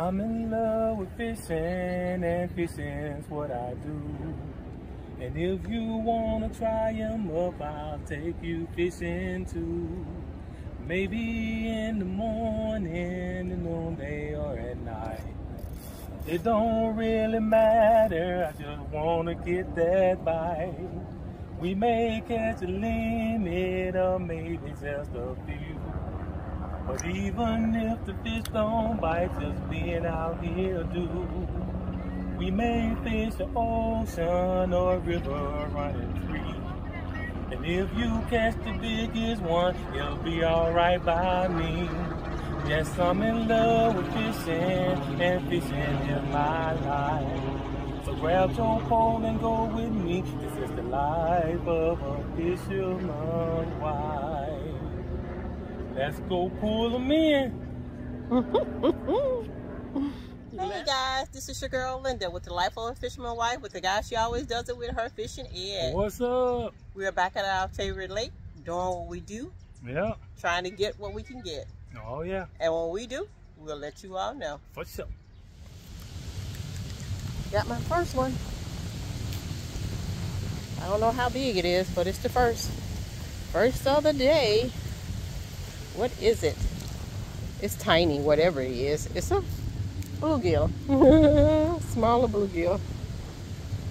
I'm in love with fishing, and fishing's what I do. And if you wanna try 'em up, I'll take you fishing too. Maybe in the morning, the noonday, or at night. It don't really matter, I just wanna get that bite. We may catch a limit, or maybe just a few. But even if the fish don't bite, just being out here do. We may fish the ocean or a river running free. And if you catch the biggest one, it'll be alright by me. Yes, I'm in love with fishing, and fishing is my life. So grab your pole and go with me. This is the life of a fisherman's wife. Let's go pull them in. Hey guys, this is your girl Linda with the Life of a Fisherman's Wife, with the guy she always does it with, her Fishin Ed. What's up? We're back at our favorite lake, doing what we do. Yeah. Trying to get what we can get. Oh yeah. And when we do, we'll let you all know. For sure. Got my first one. I don't know how big it is, but it's the first. First of the day. What is it? It's tiny, whatever it is. It's a bluegill. Smaller bluegill.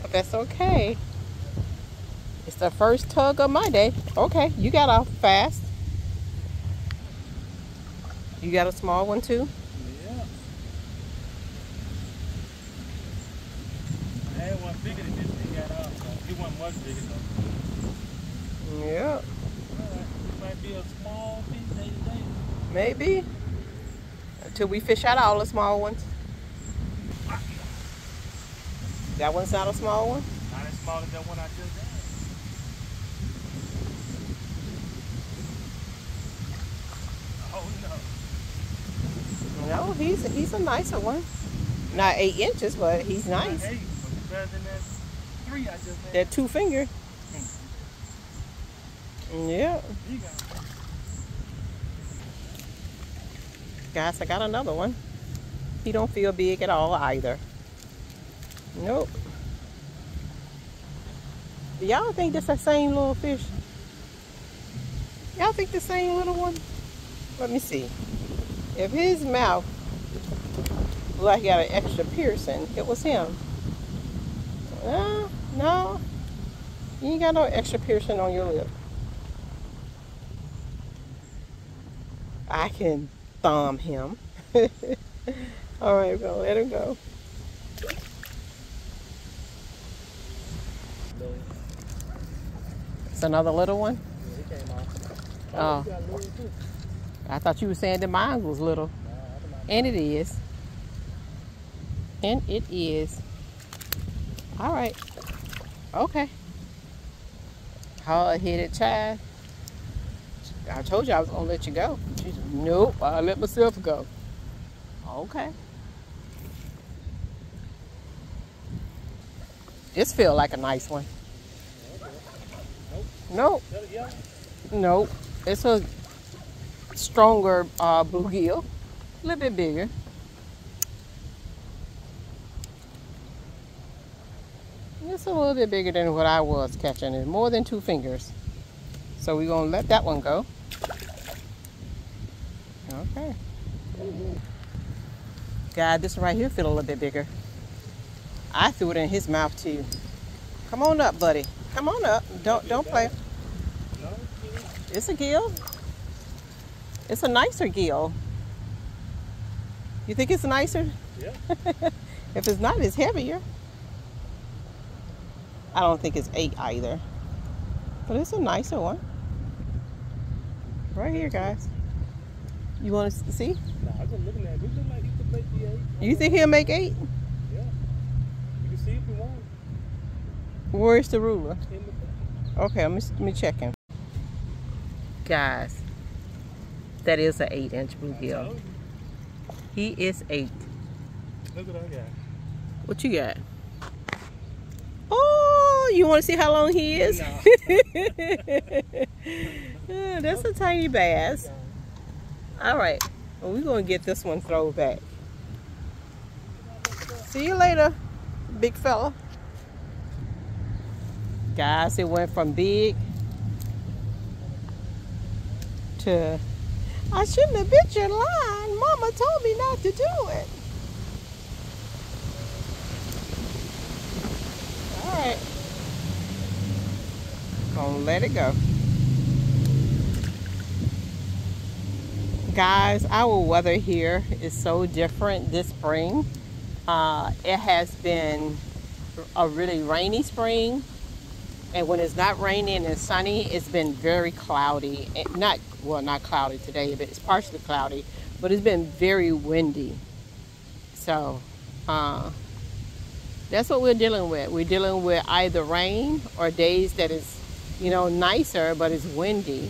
But that's okay. It's the first tug of my day. Okay, you got off fast. You got a small one too? Yeah. I had one bigger than this thing got off. It wasn't much bigger though. Yeah. Alright, this might be a small fish day today. Maybe. Until we fish out all the small ones. That one's not a small one? Not as small as that one I just got. Oh no. No, he's a nicer one. Not 8 inches, but he's nice. 8, but better than that 3 I just had. That 2 finger. Yeah. You got it. Guys, I got another one. He don't feel big at all either. Nope. Do y'all think that's the same little fish? Y'all think the same little one? Let me see. If his mouth looked like he got an extra piercing, it was him. No. You ain't got no extra piercing on your lip. I can thumb him. All right, we're gonna let him go. It's another little one? Yeah, it came off. Oh. I thought you were saying that mine was little. And it is. And it is. All right. Okay. Hard-headed child. I told you I was gonna let you go. She said, nope, I'll let myself go. Okay. This feels like a nice one. Nope. Nope. It's a stronger bluegill. A little bit bigger. It's a little bit bigger than what I was catching. It's more than 2 fingers. So we're gonna let that one go. Okay. God, this one right here feel a little bit bigger. I threw it in his mouth too. Come on up, buddy. Come on up. Don't play. It's a gill. It's a nicer gill. You think it's nicer? Yeah. If it's not, it's heavier. I don't think it's 8 either. But it's a nicer one. Right here, guys. You want to see? Nah, I was just looking at it. It looked like he could make the 8. You think he'll make 8? Yeah. You can see if you want. Where's the ruler? In the Okay, let me check him. Guys, that is an 8-inch bluegill. He is 8. Look what I got. What you got? Oh, you want to see how long he is? No. That's a tiny bass. All right, well, we're going to get this one thrown back. See you later, big fella. Guys, it went from big to, I shouldn't have bit your line. Mama told me not to do it. All right. Gonna let it go. Guys, our weather here is so different this spring. It has been a really rainy spring, and when it's not raining and sunny, it's been very cloudy. Not cloudy today, but it's partially cloudy, but it's been very windy. So that's what we're dealing with. We're dealing with either rain or days that is, you know, nicer, but it's windy,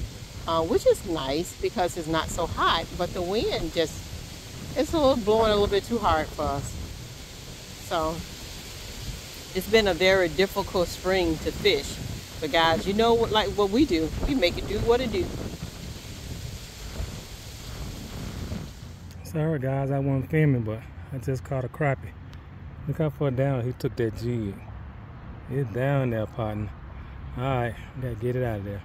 which is nice because it's not so hot, but the wind just, it's blowing a little bit too hard for us. So it's been a very difficult spring to fish. But guys, you know what, like what we do, we make it do what it do. Sorry guys, I wasn't filming, but I just caught a crappie. Look how far down he took that jig. It's down there, partner. Alright, gotta get it out of there.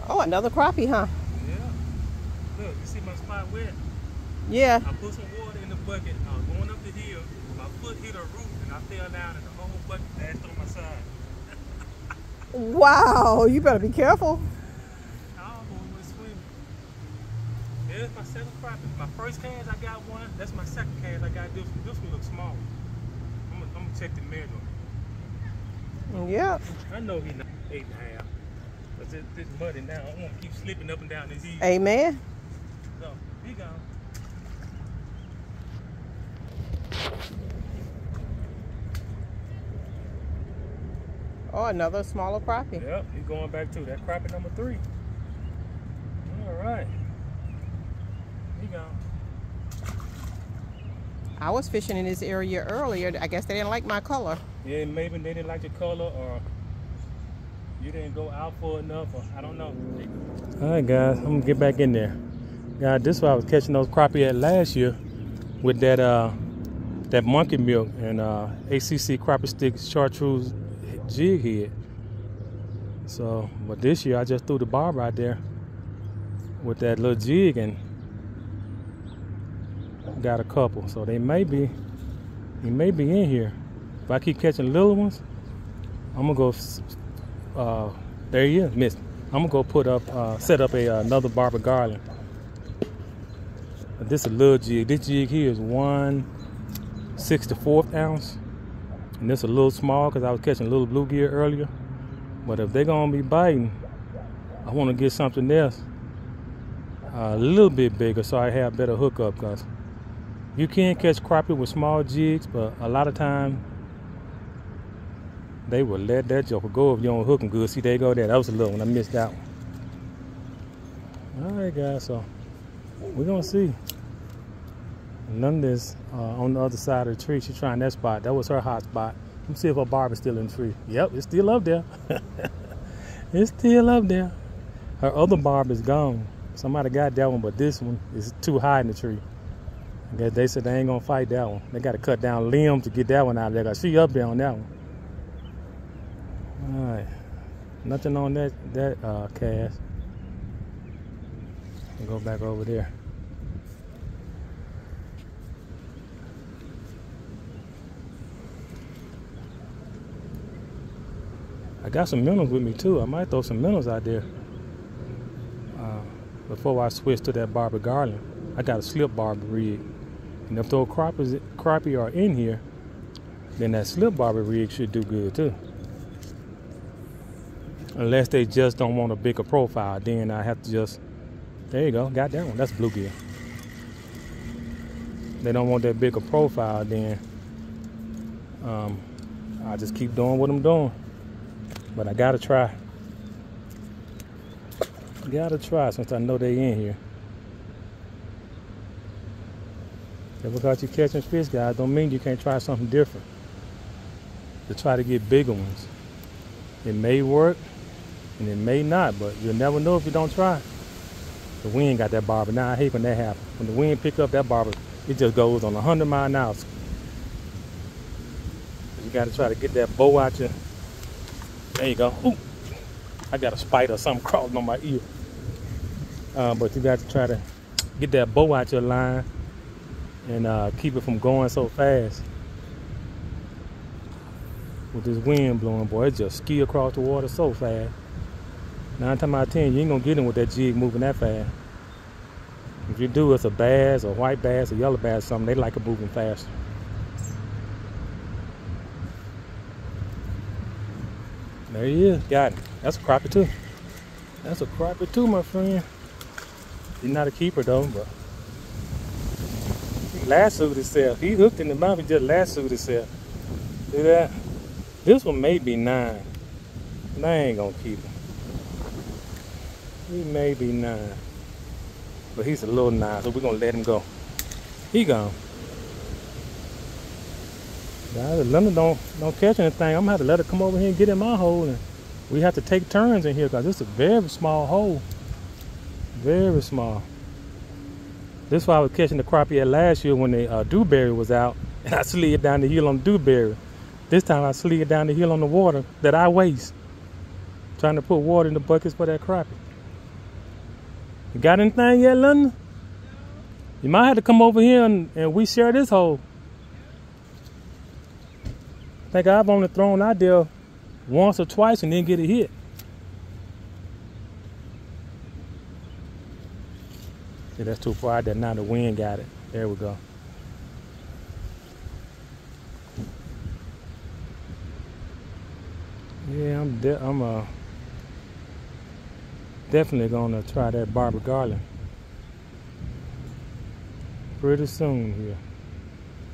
Oh, another crappie, huh? Yeah. Look, you see my spot wet? Yeah. I put some water in the bucket. I was going up the hill. My foot hit a root and I fell down and the whole bucket dashed on my side. Wow, you better be careful. I almost went swimming. There's my second crappie. My first cast, I got one. That's my second cast. I got this one. This one looks small. I'm gonna check the measure on it. Yep. I know he's not 8.5. But this muddy now. I want to keep slipping up and down this hill. Amen. So, he gone. Oh, another smaller crappie. Yep, he's going back to that crappie number 3. All right. He gone. I was fishing in this area earlier. I guess they didn't like my color. Yeah, maybe they didn't like your color, or you didn't go out for enough, or I don't know. All right, guys, I'm gonna get back in there. Guys, this is why I was catching those crappie at last year with that that monkey milk and ACC crappie stick chartreuse jig head. So, but this year I just threw the barb out there with that little jig and got a couple. So he may be in here. If I keep catching little ones, I'm gonna go. There he is, missed. I'm gonna go put up, set up another barber garland. This is a little jig. This jig here is 1/64 ounce, and this is a little small because I was catching little bluegill earlier. But if they're gonna be biting, I want to get something else a little bit bigger so I have better hookup. Cause you can catch crappie with small jigs, but a lot of times they will let that joker go if you don't hook them good. See, there you go there. That was a little one. I missed that one. All right, guys. So we're gonna see. Linda's on the other side of the tree. She's trying that spot. That was her hot spot. Let me see if her barb is still in the tree. Yep, it's still up there. It's still up there. Her other barb is gone. Somebody got that one, but this one is too high in the tree. I guess they said they ain't gonna fight that one. They got to cut down limbs to get that one out of there. Cause she up there on that one. All right, nothing on that cast. I'll go back over there. I got some minnows with me too. I might throw some minnows out there before I switch to that barber garland. I got a slip barber rig, and if those crappie are in here, then that slip barber rig should do good too. Unless they just don't want a bigger profile, then I have to just, there you go, got that one. That's bluegill. They don't want that bigger profile, then I just keep doing what I'm doing. But I gotta try. Gotta try since I know they in here. Just because you're catching fish, guys, don't mean you can't try something different. To try to get bigger ones. It may work and it may not, but you'll never know if you don't try. The wind got that barber. Now I hate when that happens. When the wind pick up that barber, it just goes on 100 miles an hour. You got to try to get that bow out you. There you go. Ooh, I got a spider or something crawling on my ear. But you got to try to get that bow out your line and keep it from going so fast. With this wind blowing, boy, it just ski across the water so fast. 9 times out of 10, you ain't gonna get in with that jig moving that fast. If you do, it's a bass, a white bass, a yellow bass, something, they like it moving faster. There he is, got it. That's a crappie too. That's a crappie too, my friend. He's not a keeper though, but he lassoed himself. He hooked in the mouth, he just lassoed himself. See that? This one may be 9. And I ain't gonna keep him. He may be 9. But he's a little 9, so we're gonna let him go. He gone. London don't catch anything. I'm gonna have to let her come over here and get in my hole, and we have to take turns in here because this is a very small hole. Very small. This is why I was catching the crappie at last year when the dewberry was out, and I slid down the hill on the dewberry. This time I slid down the hill on the water that I waste, trying to put water in the buckets for that crappie. You got anything yet, London? You might have to come over here and we share this hole. I think I've only thrown out there once or twice and didn't get a hit. See, that's too far out there. Now the wind got it. There we go. Yeah, I'm definitely gonna try that Barbara Garland pretty soon here.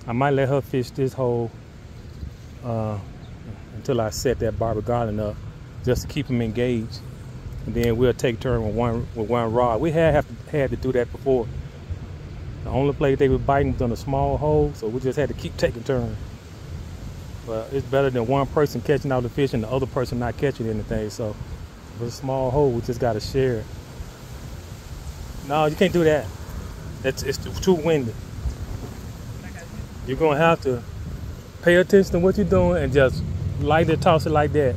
I might let her fish this hole until I set that Barbara Garland up, just to keep them engaged, and then we'll take turn with one rod. We had to do that before. The only place they were biting was on a small hole, so we just had to keep taking turns. But it's better than one person catching all the fish and the other person not catching anything. So if it's a small hole, we just gotta share it. No, you can't do that. It's too windy. You're gonna have to pay attention to what you're doing and just lightly toss it like that.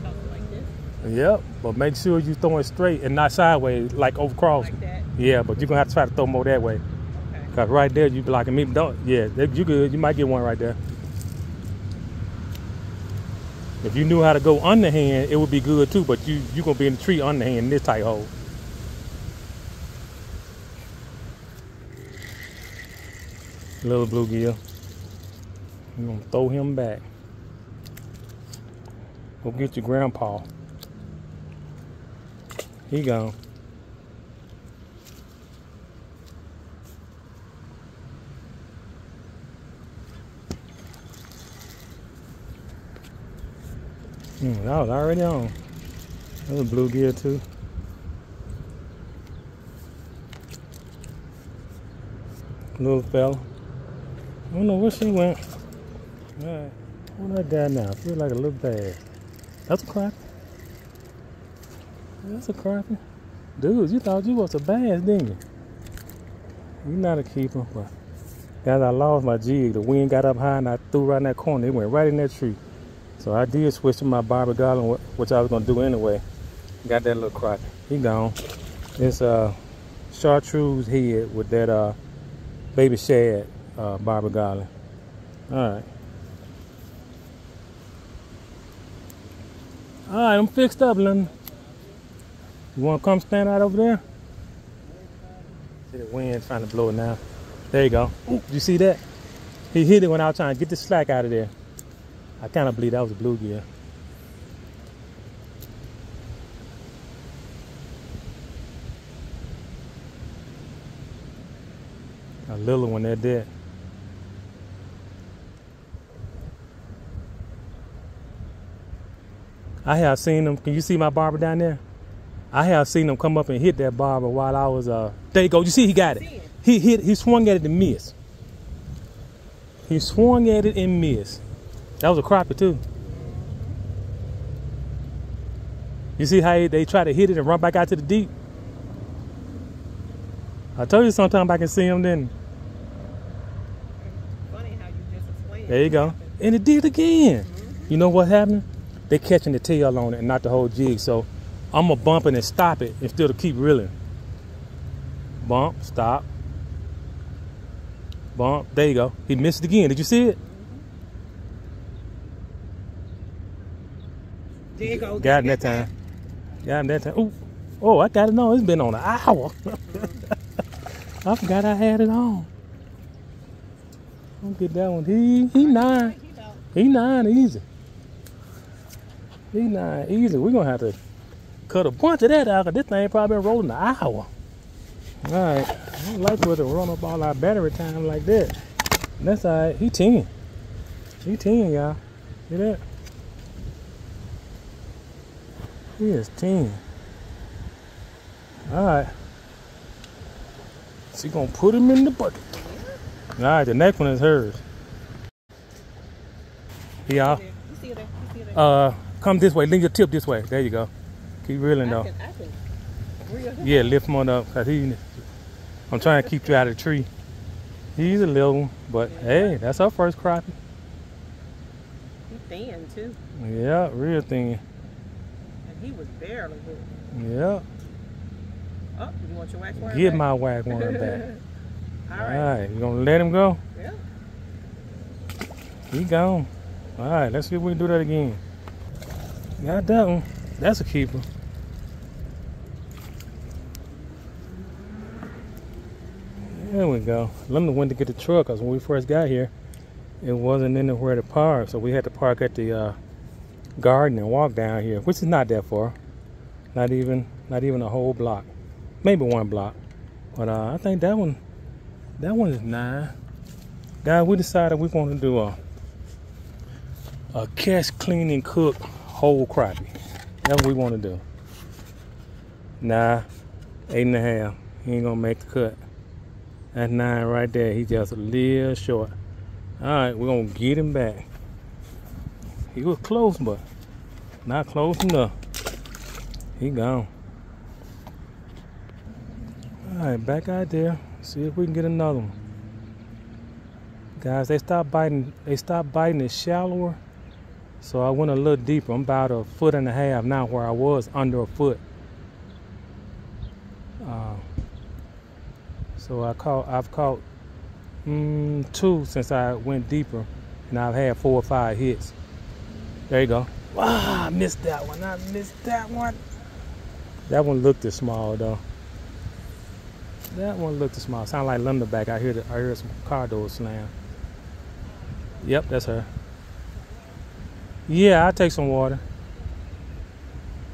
Toss it like this? Yep, but make sure you throw it straight and not sideways, like over crossing. Like that? Yeah, but you're gonna have to try to throw more that way. Cause right there you be blocking me. Don't. Yeah, you good. You might get one right there. If you knew how to go underhand, it would be good too. But you gonna be in the tree underhand in this tight hole. Little bluegill. I'm gonna throw him back. Go get your grandpa. He gone. That was already on. That was a bluegill too. Little fella. I don't know where she went. Alright. What that guy now? I feel like a little bad. That's a crappie. That's a crappie. Dude, you thought you was a bass, didn't you? You're not a keeper, but guys, I lost my jig. The wind got up high and I threw right in that corner. It went right in that tree. So I did switch to my Barbara Garland, which I was gonna do anyway. Got that little crappie. He gone. It's a chartreuse head with that baby shad Barbara Garland. Alright. Alright, I'm fixed up, London. You wanna come stand out over there? See the wind trying to blow it now. There you go. Ooh, you see that? He hit it when I was trying to get the slack out of there. I kind of believe that was a bluegill. A little one at that. I have seen them. Can you see my barber down there? I have seen them come up and hit that barber while I was there you go. You see he got it. He swung at it and missed. He swung at it and missed. That was a crappie too. You see how they try to hit it and run back out to the deep? I told you sometime I can see them then. Funny how you just explained. There you go. And it did again. You know what happened? They catching the tail on it and not the whole jig. So I'm going to bump it and stop it instead of keep reeling. Bump, stop. Bump. There you go. He missed it again. Did you see it? There you go. Got him that time. Got him that time. Ooh. Oh, I got it on. It's been on an hour. I forgot I had it on. Don't get that one. He 9. He 9 easy. He 9 easy. We're going to have to cut a bunch of that out because this thing probably been rolling an hour. All right. I don't like for it to run up all our battery time like that. And that's all right. He 10. He 10, y'all. See that? He is 10. All right. She gonna put him in the bucket. All right, the next one is hers. Yeah. Come this way. Lean your tip this way. There you go. Keep reeling though. I can reel him. Yeah, lift him on up. Cause I'm trying to keep you out of the tree. He's a little one, but hey, that's our first crappie. He's thin too. Yeah, real thin. And he was barely good. Yeah. Oh, you want your wax worm Get back? my wax worm back. All All right. right, you gonna let him go? Yeah. He gone. All right, let's see if we can do that again. Got that one. That's a keeper. There we go. Linda went to get the truck because when we first got here, it wasn't anywhere to park. So we had to park at the garden and walk down here, which is not that far. Not even a whole block. Maybe one block. But I think that one is 9. Guys, we decided we want to do a catch, clean, and cook whole crappie. That's what we want to do. Nah, 8.5. He ain't gonna make the cut. That's 9 right there. He just a little short. All right, we're gonna get him back. He was close, but not close enough. He gone. All right, back out there. See if we can get another one. Guys, they stopped biting. They stopped biting it shallower. So I went a little deeper. I'm about 1.5 foot now where I was under a foot. So I've caught 2 since I went deeper, and I've had 4 or 5 hits. There you go. Ah, I missed that one. I missed that one. That one looked small though. That one looked small. Sound like Linda back. I hear some car doors slam. Yep, that's her. Yeah, I'll take some water.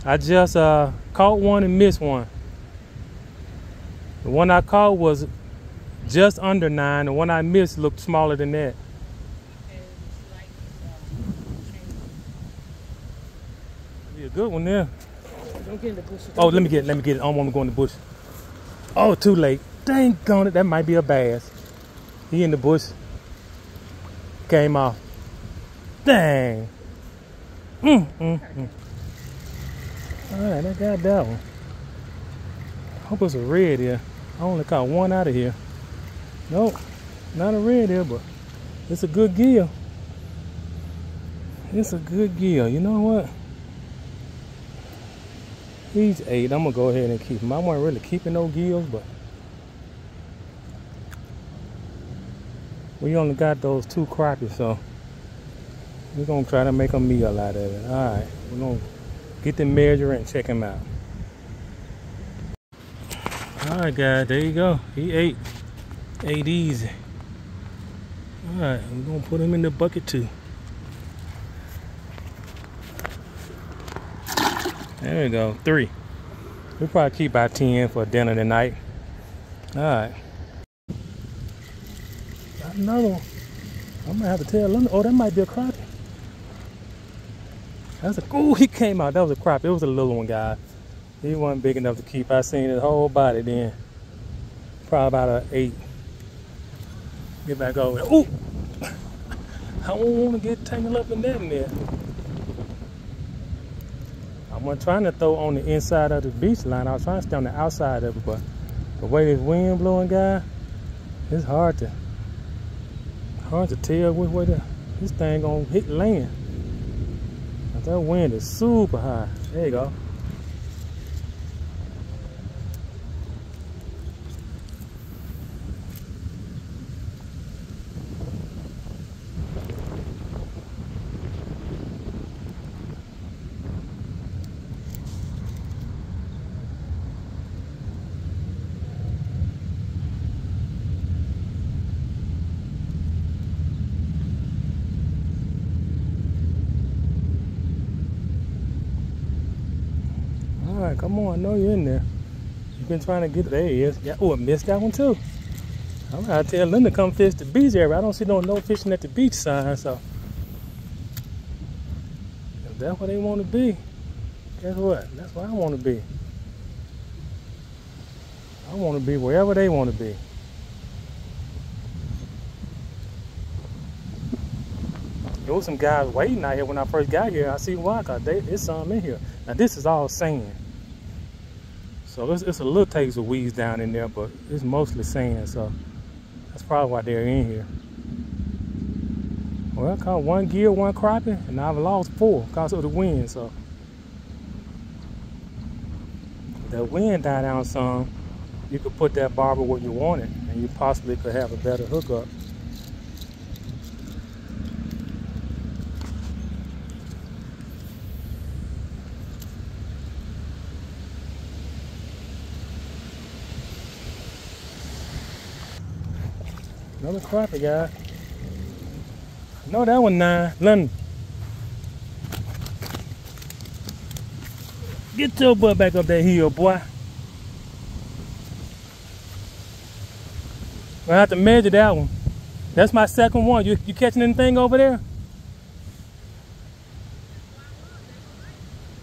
I just caught one and missed one. The one I caught was just under 9. The one I missed looked smaller than that. Be a good one there. Don't get in the bush. Oh, let me get it. I don't want to go in the bush. Oh, too late. Dang on it. That might be a bass. He in the bush. Came off. Dang. All right, I got that one. Hope it's a red here. I only caught one out of here. Nope, not a red here, but it's a good gill. It's a good gill. You know what? He's 8. I'm gonna go ahead and keep him. I wasn't really keeping no gills, but we only got those 2 crappies, so we're gonna try to make a meal out of it. All right, we're gonna get the measure and check him out. All right, guys, there you go. He 8 easy. All right, we're gonna put him in the bucket too. There we go, 3. We'll probably keep about 10 for dinner tonight. All right. Got another one. I'm gonna have to tell Linda. Oh, that might be a crappie. Oh, he came out. That was a crappie. It was a little one, guys. He wasn't big enough to keep. I seen his whole body then. Probably about an 8. Get back over there. Ooh! I don't want to get tangled up in that in there. I I wasn't trying to throw on the inside of the beach line. I was trying to stay on the outside of it, but the way this wind blowing, guy, it's hard to tell which way this thing gonna hit land. That wind is super high. There you go. All right, come on, I know you're in there. You've been trying to get, there he is. Yeah, oh, I missed that one too. I'm gonna tell Linda to come fish the beach area. I don't see no fishing at the beach sign, so if that's where they want to be, guess what? That's where I want to be. I want to be wherever they want to be. There was some guys waiting out here when I first got here. I see why, cause there's some in here. Now this is all sand. So it's a little taste of weeds down in there, but it's mostly sand, so that's probably why they're in here. Well, I caught one gill, one crappie, and I've lost 4 because of the wind, so. If the wind died down some, you could put that barbel where you want it, and you possibly could have a better hookup. Another crappie, guy. No, that one 9. London. Get your butt back up that hill, boy. I have to measure that one. That's my second one. You catching anything over there?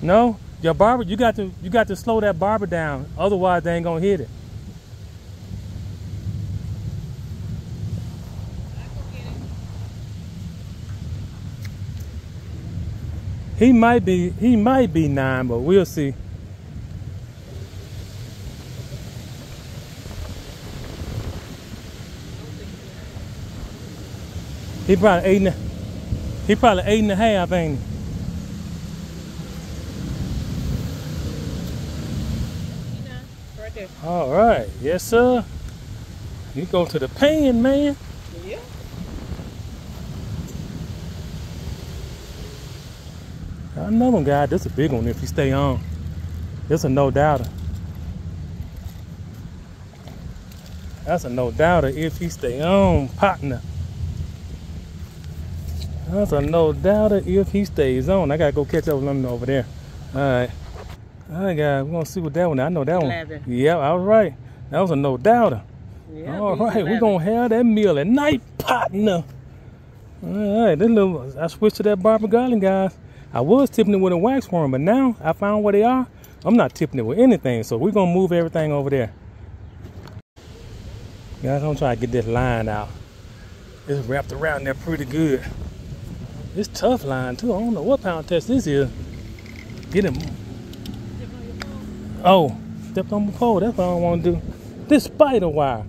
No? Your barber, you got to slow that barber down. Otherwise they ain't gonna hit it. He might be 9, but we'll see. He probably 8 and a half, ain't he? Right there. All right, yes sir. You go to the pan, man. Yeah. Another one, guy. This is a big one if you stay on. This a no doubter. That's a no doubter if he stay on, partner. That's a no doubter if he stays on. I gotta go catch up with him over there. All right, guys. We're gonna see what that one. I know that 11. one. Yeah, I was right. That was a no doubter. Yeah, all right, we're gonna have that meal at night, partner. All right, this little. I switched to that barber garland, guys. I was tipping it with a wax worm, but now I found where they are. I'm not tipping it with anything, so we're gonna move everything over there. Guys, I'm trying to get this line out. It's wrapped around there pretty good. It's tough line too. I don't know what pound test this is. Get him. Oh, stepped on my pole. That's what I don't want to do. This spider wire,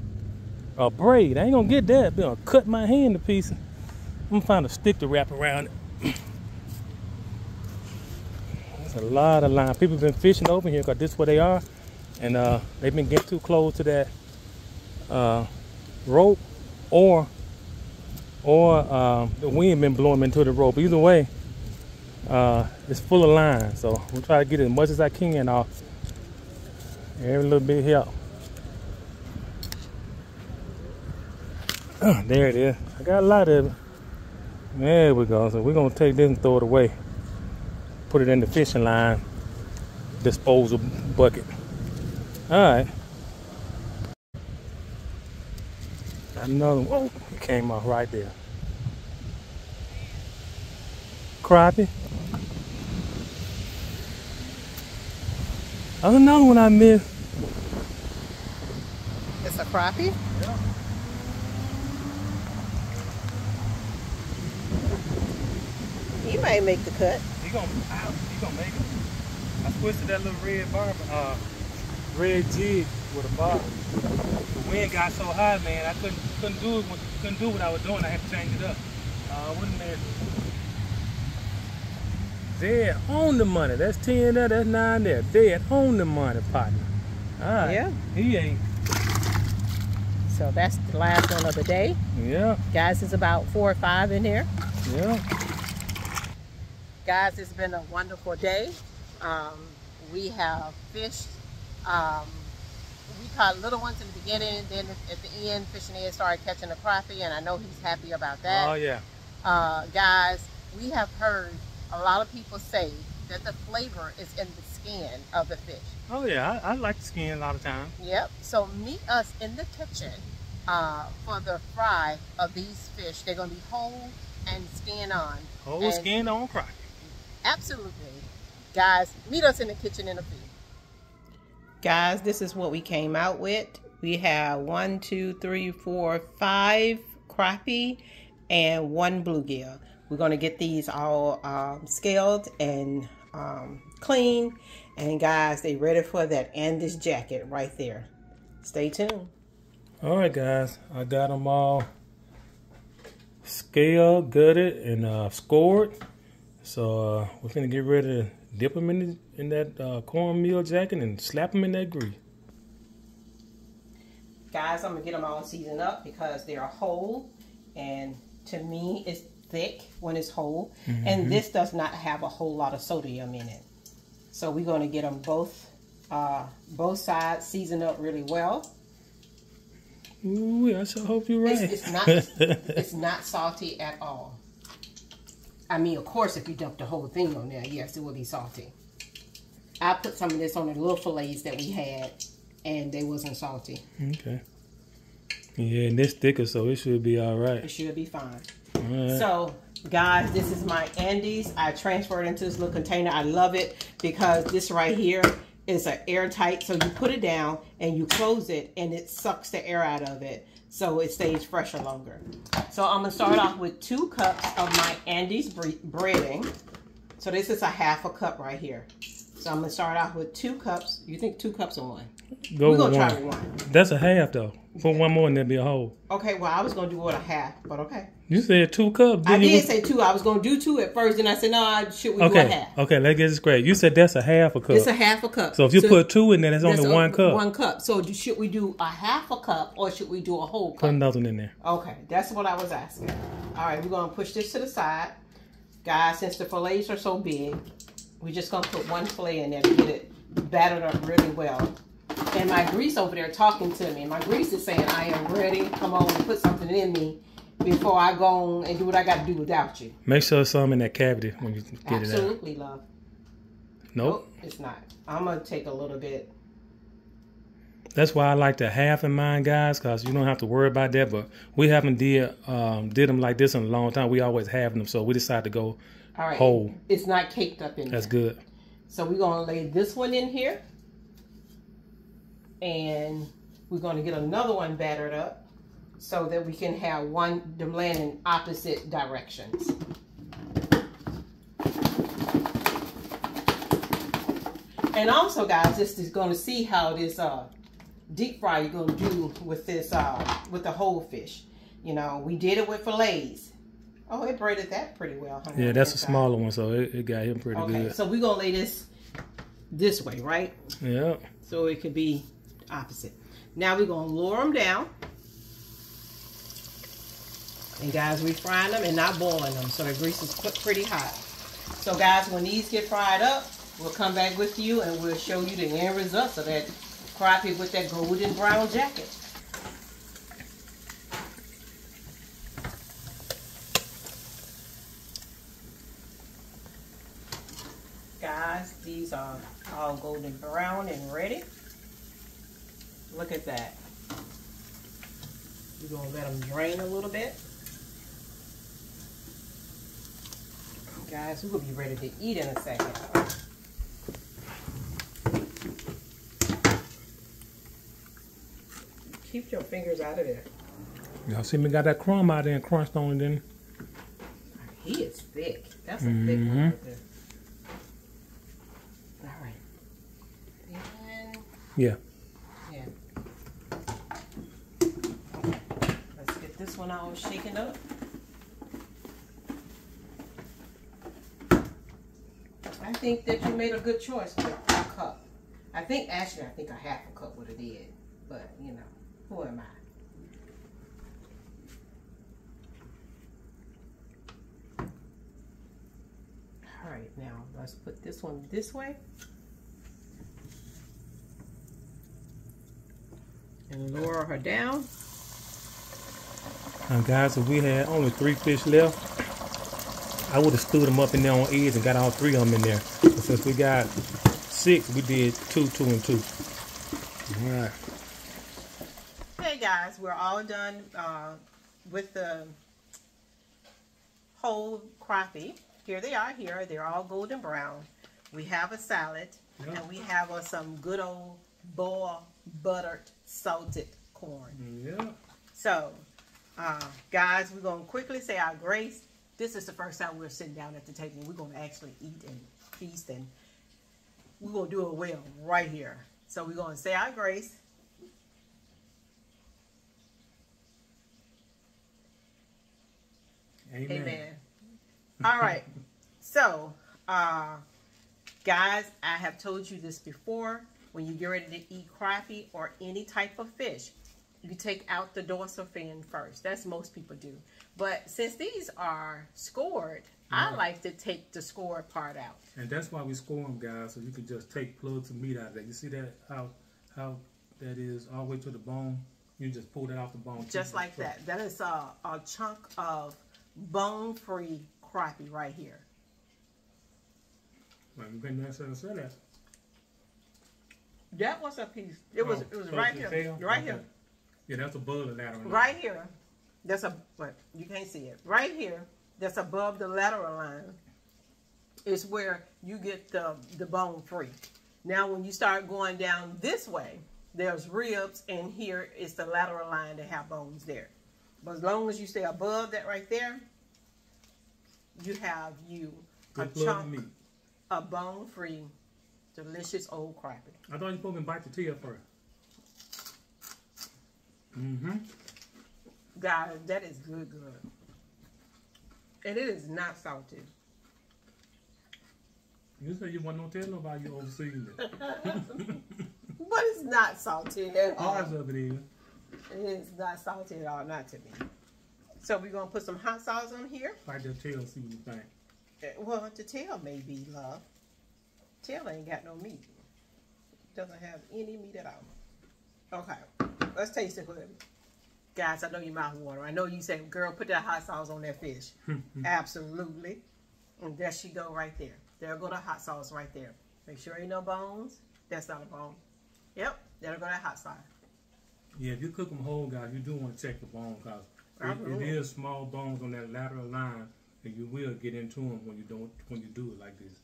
a braid. I ain't gonna get that. It's gonna cut my hand to pieces. I'm gonna find a stick to wrap around it. A lot of line. People been fishing over here because this is where they are, and they've been getting too close to that rope, or the wind been blowing into the rope. Either way, it's full of line. So we'll try to get as much as I can off. Every little bit help. There it is. I got a lot of it. There we go. So we're gonna take this and throw it away. Put it in the fishing line disposal bucket. All right. Got another one. Oh, it came off right there. Crappie. There's another one I missed. It's a crappie? Yeah. He might make the cut. He gonna make it. I switched to that little red jig with a barb. The wind got so high, man, I couldn't do what I was doing. I had to change it up. What a man. Dead on the money. That's 10 there, that's 9 there. Dead on the money, partner. All right. Yeah. He ain't. So that's the last one of the day. Yeah. Guys, it's about 4 or 5 in here. Yeah. Guys, it's been a wonderful day. We have fished. We caught little ones in the beginning, then at the end, Fishin Ed started catching a crappie, and I know he's happy about that. Oh, yeah. Guys, we have heard a lot of people say that the flavor is in the skin of the fish. Oh, yeah. I like the skin a lot of times. Yep. So meet us in the kitchen for the fry of these fish. They're going to be whole and skin on. Whole skin on crappie. Absolutely. Guys, meet us in the kitchen in a few. Guys, this is what we came out with. We have 1, 2, 3, 4, 5 crappie and 1 bluegill. We're going to get these all scaled and clean. And guys, they ready for that Andes jacket right there. Stay tuned. All right, guys. I got them all scaled, gutted, and scored. So we're going to get ready to dip them in that cornmeal jacket and slap them in that grease. Guys, I'm going to get them all seasoned up because they're whole. And to me, it's thick when it's whole. Mm-hmm. And this does not have a whole lot of sodium in it. So we're going to get them both sides seasoned up really well. Ooh, I sure hope you're right. It's not salty at all. I mean, of course, if you dump the whole thing on there, yes, it will be salty. I put some of this on the little fillets that we had, and they wasn't salty. Okay. Yeah, and this thicker, so it should be all right. It should be fine. All right. So, guys, this is my Andes. I transferred into this little container. I love it because this right here is an airtight. So you put it down and you close it, and it sucks the air out of it, so it stays fresher longer. So I'm gonna start off with 2 cups of my Andes breading. So this is a ½ cup right here. So I'm gonna start off with 2 cups. You think 2 cups or 1? We're gonna try with 1. That's a half though. Put 1 more and there'll be a whole. Okay, well I was gonna do what a half, but okay. You said 2 cups. I did say 2. I was gonna do 2 at first, and I said no. Should we do a half? Okay, let's get this straight. You said that's a ½ cup. It's a ½ cup. So if you put 2 in there, that's only 1 cup. 1 cup. So should we do a ½ cup or should we do a whole cup? Put another one in there. Okay, that's what I was asking. All right, we're gonna push this to the side, guys. Since the fillets are so big, we're just gonna put 1 fillet in there to get it battered up really well. And my grease over there talking to me. My grease is saying, I am ready. Come on and put something in me before I go on and do what I got to do without you. Make sure there's some in that cavity when you get it out. Absolutely, love. Nope. It's not. I'm going to take a little bit. That's why I like the half in mine, guys, because you don't have to worry about that. But we haven't did them like this in a long time. We always have them, so we decided to go whole. It's not caked up in there. That's good. So we're going to lay this one in here. And we're going to get another one battered up so that we can have them land in opposite directions. And also, guys, this is going to see how this deep fry you're going to do with this with the whole fish. You know, we did it with fillets. Oh, it braided that pretty well. Yeah, that's a smaller one, so it got him pretty good. Okay, so we're going to lay this way, right? Yeah. So it could be opposite. Now we're going to lower them down. And guys, we're frying them and not boiling them. So the grease is pretty hot. So guys, when these get fried up, we'll come back with you and we'll show you the end results of that crappie with that golden brown jacket. Guys, these are all golden brown and ready. Look at that. We're going to let them drain a little bit. Guys, we'll be ready to eat in a second. Keep your fingers out of there. Y'all see me got that crumb out there and crunched on it, didn't he? He is thick. That's a thick one right there. All right. Yeah. Yeah. Let's get this one all shaken up. I think that you made a good choice with a cup. I think a half a cup would have did. But, you know, who am I? All right, now let's put this one this way. And lower her down. Now guys, if we had only 3 fish left, I would have stood them up in there on edge and got all 3 of them in there. But since we got 6, we did 2, 2, and 2. All right. Hey guys, we're all done with the whole crappie. Here they are here. They're all golden brown. We have a salad, and we have some good old boiled, buttered, salted corn. Yeah. So, guys, we're going to quickly say our grace. This is the first time we're sitting down at the table. We're going to actually eat and feast, and we're going to do it well right here. So we're going to say our grace. Amen. Amen. All right. So, guys, I have told you this before. When you get ready to eat crappie or any type of fish, you take out the dorsal fin first. That's most people do. But since these are scored, I like to take the scored part out. And that's why we score them, guys, so you can just take plugs of meat out of that. You see that, how that is all the way to the bone? You just pull that off the bone. Just like that. That is a chunk of bone-free crappie right here. Well, you can say that. That was a piece. It was right here. Right here. Yeah, that's above the lateral line. Right here. That's but you can't see it. Right here, that's above the lateral line, is where you get the bone free. Now when you start going down this way, there's ribs, and here is the lateral line that have bones there. But as long as you stay above that right there, you have a chunk of bone free, delicious old crappie. I thought you supposed to bite the tail first. Guys, that is good. And it is not salted. You said you want to tell nobody you overseeing it. But it's not salted at all. Ours of it is. It is not salted at all, not to me. So we're going to put some hot sauce on here. Bite the tail, see what you think. Well, the tail may be, love. Tail ain't got no meat. Doesn't have any meat at all. Okay, let's taste it good. Guys, I know your mouth water. I know you say, girl, put that hot sauce on that fish. Absolutely. And there she go right there. There go the hot sauce right there. Make sure ain't no bones. That's not a bone. Yep, there go that hot sauce. Yeah, if you cook them whole, guys, you do want to check the bone, because it is small bones on that lateral line, and you will get into them when you do it like this.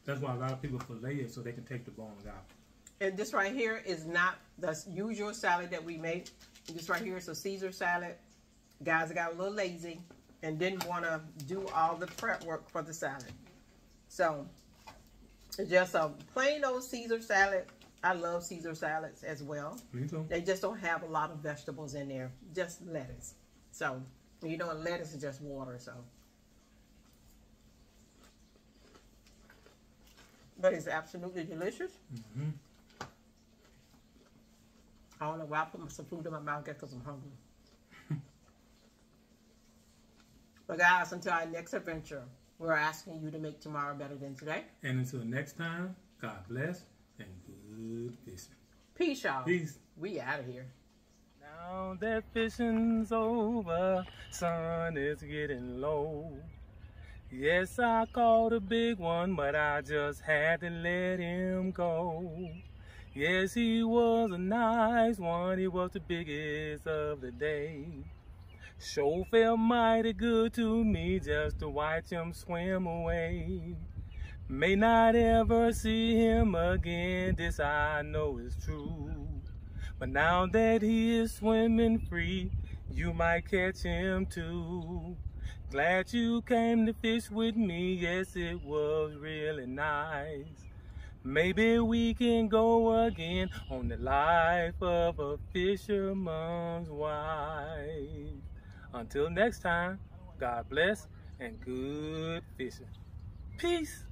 That's why a lot of people fillet it so they can take the bones out. And this right here is not the usual salad that we make. This right here is a Caesar salad. Guys, I got a little lazy and didn't want to do all the prep work for the salad. So, it's just a plain old Caesar salad. I love Caesar salads as well. Me too. They just don't have a lot of vegetables in there. Just lettuce. So, you know, lettuce is just water, so. But it's absolutely delicious. I don't know why I put some food in my mouth because I'm hungry. But guys, until our next adventure, we're asking you to make tomorrow better than today. And until next time, God bless and good fishing. Peace, y'all. Peace. We out of here. Now that fishing's over, sun is getting low. Yes, I caught a big one, but I just had to let him go. Yes, he was a nice one, he was the biggest of the day. Sure felt mighty good to me just to watch him swim away. May not ever see him again, this I know is true. But now that he is swimming free, you might catch him too. Glad you came to fish with me, yes, it was really nice. Maybe we can go again on the life of a fisherman's wife. Until next time, God bless and good fishing. Peace.